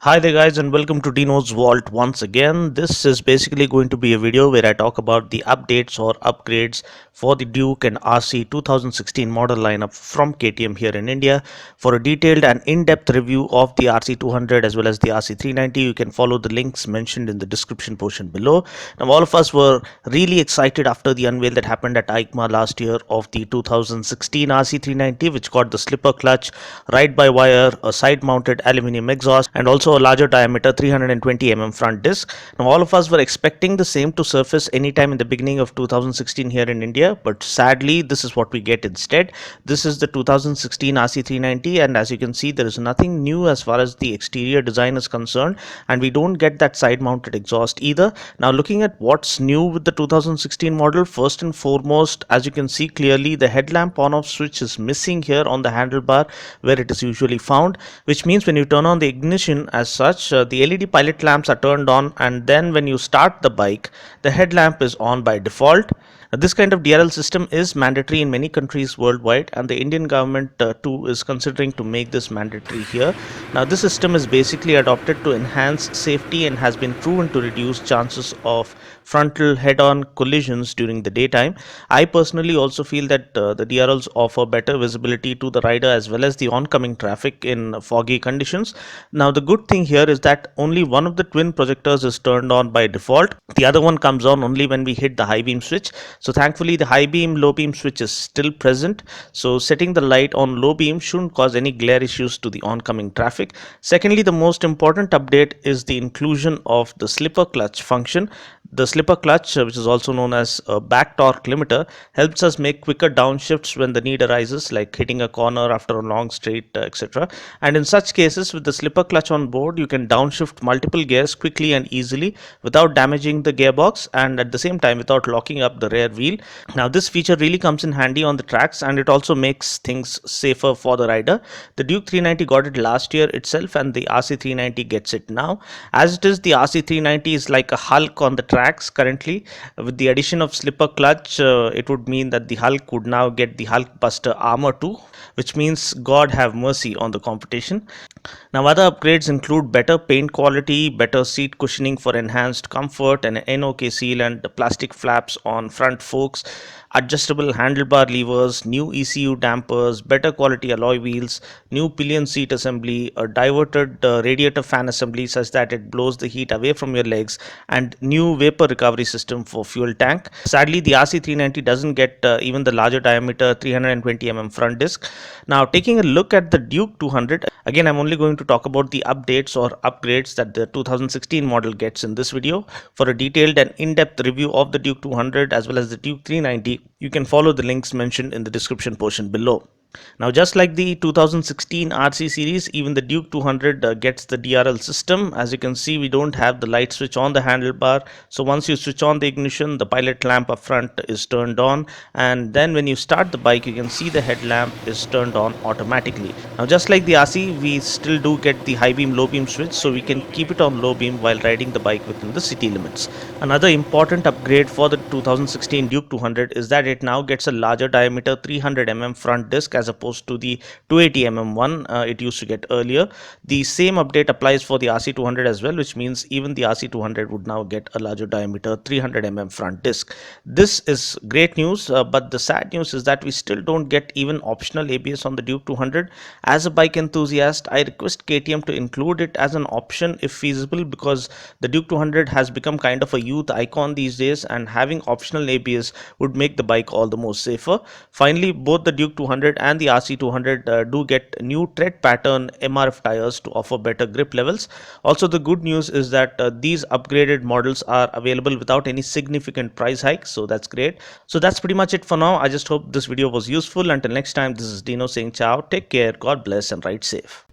Hi there guys, and welcome to Dinos Vault once again. This is basically going to be a video where I talk about the updates or upgrades for the Duke and RC 2016 model lineup from KTM here in India. For a detailed and in-depth review of the RC 200 as well as the RC 390, you can follow the links mentioned in the description portion below. Now all of us were really excited after the unveil that happened at EICMA last year of the 2016 RC 390, which got the slipper clutch, ride-by-wire, a side-mounted aluminium exhaust, and also a larger diameter 320 front disc. Now all of us were expecting the same to surface anytime in the beginning of 2016 here in India, but sadly this is what we get instead. This is the 2016 RC390, and as you can see, there is nothing new as far as the exterior design is concerned, and we don't get that side mounted exhaust either. Now looking at what's new with the 2016 model, first and foremost, as you can see clearly, the headlamp on off switch is missing here on the handlebar where it is usually found, which means when you turn on the ignition as such, the LED pilot lamps are turned on, and then when you start the bike, the headlamp is on by default. This kind of DRL system is mandatory in many countries worldwide, and the Indian government too is considering to make this mandatory here. Now this system is basically adopted to enhance safety and has been proven to reduce chances of frontal head-on collisions during the daytime. I personally also feel that the DRLs offer better visibility to the rider as well as the oncoming traffic in foggy conditions. Now the good thing here is that only one of the twin projectors is turned on by default. The other one comes on only when we hit the high beam switch. So thankfully the high beam low beam switch is still present, so setting the light on low beam shouldn't cause any glare issues to the oncoming traffic. Secondly, the most important update is the inclusion of the slipper clutch function. The slipper clutch, which is also known as a back torque limiter, helps us make quicker downshifts when the need arises, like hitting a corner after a long straight, etc. And in such cases, with the slipper clutch on board, you can downshift multiple gears quickly and easily without damaging the gearbox, and at the same time without locking up the rear wheel. Now this feature really comes in handy on the tracks, and it also makes things safer for the rider. The Duke 390 got it last year itself, and the RC 390 gets it now. As it is, the RC 390 is like a Hulk on the tracks currently. With the addition of slipper clutch, it would mean that the Hulk would now get the Hulk Buster armor too, which means God have mercy on the competition. Now other upgrades include better paint quality, better seat cushioning for enhanced comfort, an NOK seal and plastic flaps on front forks, adjustable handlebar levers, new ECU dampers, better quality alloy wheels, new pillion seat assembly, a diverted radiator fan assembly such that it blows the heat away from your legs, and new vapor recovery system for fuel tank. Sadly, the RC390 doesn't get even the larger diameter 320 front disc. Now taking a look at the Duke 200, again I'm only going to talk about the updates or upgrades that the 2016 model gets in this video. For a detailed and in-depth review of the Duke 200 as well as the Duke 390, you can follow the links mentioned in the description portion below. Now just like the 2016 RC series, even the Duke 200 gets the DRL system. As you can see, we don't have the light switch on the handlebar, so once you switch on the ignition, the pilot lamp up front is turned on, and then when you start the bike, you can see the headlamp is turned on automatically. Now just like the RC, we still do get the high beam low beam switch, so we can keep it on low beam while riding the bike within the city limits. Another important upgrade for the 2016 Duke 200 is that it now gets a larger diameter 300 front disc as opposed to the 280 one it used to get earlier. The same update applies for the RC200 as well, which means even the RC200 would now get a larger diameter 300 front disc. This is great news, but the sad news is that we still don't get even optional ABS on the Duke 200. As a bike enthusiast, I request KTM to include it as an option if feasible, because the Duke 200 has become kind of a youth icon these days, and having optional ABS would make the bike all the more safer. Finally, both the Duke 200 and the RC200 do get new tread pattern MRF tires to offer better grip levels. Also, the good news is that these upgraded models are available without any significant price hike, so that's great. So that's pretty much it for now. I just hope this video was useful. Until next time, this is Dino saying ciao, take care, God bless, and ride safe.